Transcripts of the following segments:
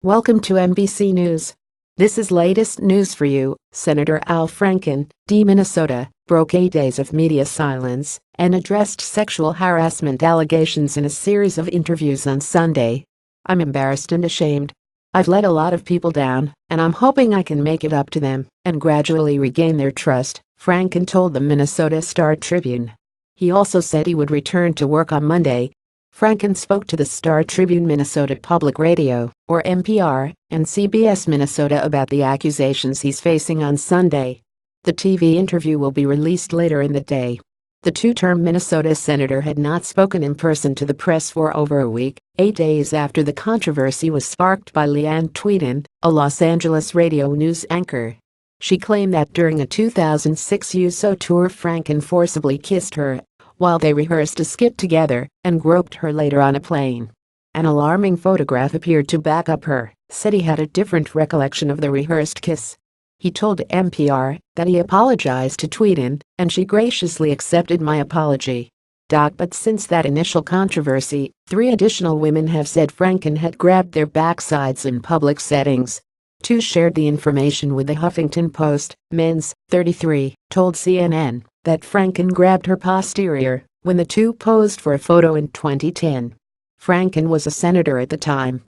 Welcome to NBC News. This is latest news for you. Senator Al Franken, D. Minnesota, broke 8 days of media silence and addressed sexual harassment allegations in a series of interviews on Sunday. "I'm embarrassed and ashamed. I've let a lot of people down, and I'm hoping I can make it up to them and gradually regain their trust," Franken told the Minnesota Star-Tribune. He also said he would return to work on Monday. Franken spoke to the Star-Tribune Minnesota Public Radio, or NPR, and CBS Minnesota about the accusations he's facing on Sunday. The TV interview will be released later in the day. The two-term Minnesota senator had not spoken in person to the press for over a week, 8 days after the controversy was sparked by Leanne Tweeden, a Los Angeles radio news anchor. She claimed that during a 2006 USO tour Franken forcibly kissed her while they rehearsed a skit together and groped her later on a plane. An alarming photograph appeared to back up her, said he had a different recollection of the rehearsed kiss. He told NPR that he apologized to Tweeden and she graciously accepted my apology. But since that initial controversy, 3 additional women have said Franken had grabbed their backsides in public settings. 2 shared the information with the Huffington Post. Men's, 33, told CNN that Franken grabbed her posterior when the 2 posed for a photo in 2010. Franken was a senator at the time.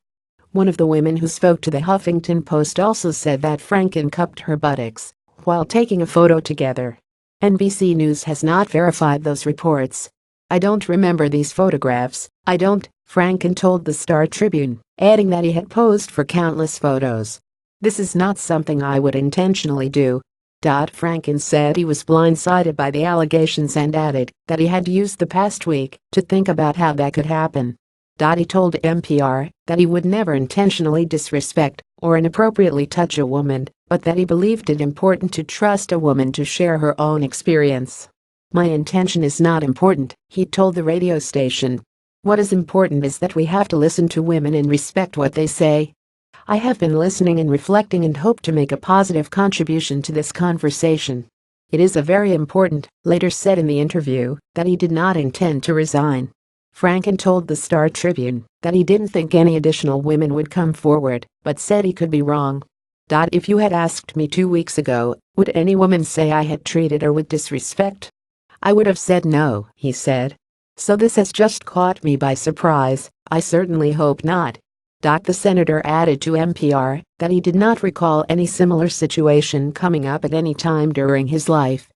One of the women who spoke to the Huffington Post also said that Franken cupped her buttocks while taking a photo together. NBC News has not verified those reports. "I don't remember these photographs, I don't," Franken told the Star-Tribune, adding that he had posed for countless photos. "This is not something I would intentionally do." Franken said he was blindsided by the allegations and added that he had used the past week to think about how that could happen. He told NPR that he would never intentionally disrespect or inappropriately touch a woman, but that he believed it important to trust a woman to share her own experience. "My intention is not important," he told the radio station. "What is important is that we have to listen to women and respect what they say. I have been listening and reflecting and hope to make a positive contribution to this conversation. It is a very important," later said in the interview that he did not intend to resign. Franken told the Star-Tribune that he didn't think any additional women would come forward, but said he could be wrong. "If you had asked me 2 weeks ago, would any woman say I had treated her with disrespect? I would have said no," he said. "So this has just caught me by surprise. I certainly hope not." The senator added to NPR that he did not recall any similar situation coming up at any time during his life.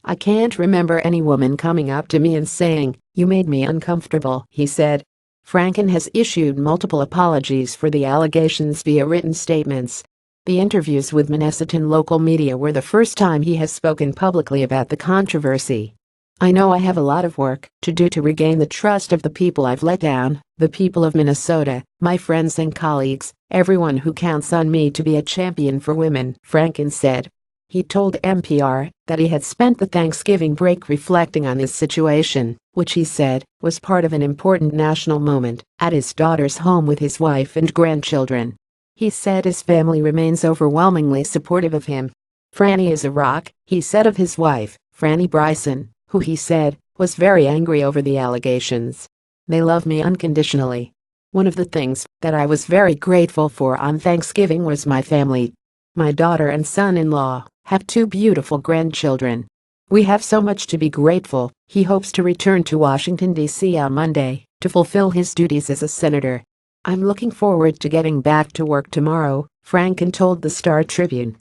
"I can't remember any woman coming up to me and saying, 'You made me uncomfortable,'" he said. Franken has issued multiple apologies for the allegations via written statements. The interviews with Minnesotan local media were the first time he has spoken publicly about the controversy. "I know I have a lot of work to do to regain the trust of the people I've let down, the people of Minnesota, my friends and colleagues, everyone who counts on me to be a champion for women," Franken said. He told NPR that he had spent the Thanksgiving break reflecting on his situation, which he said was part of an important national moment, at his daughter's home with his wife and grandchildren. He said his family remains overwhelmingly supportive of him. "Franny is a rock," he said of his wife, Franny Bryson, who he said was very angry over the allegations. "They love me unconditionally. One of the things that I was very grateful for on Thanksgiving was my family. My daughter and son-in-law have 2 beautiful grandchildren. We have so much to be grateful." He hopes to return to Washington, D.C. on Monday to fulfill his duties as a senator. "I'm looking forward to getting back to work tomorrow," Franken told the Star-Tribune.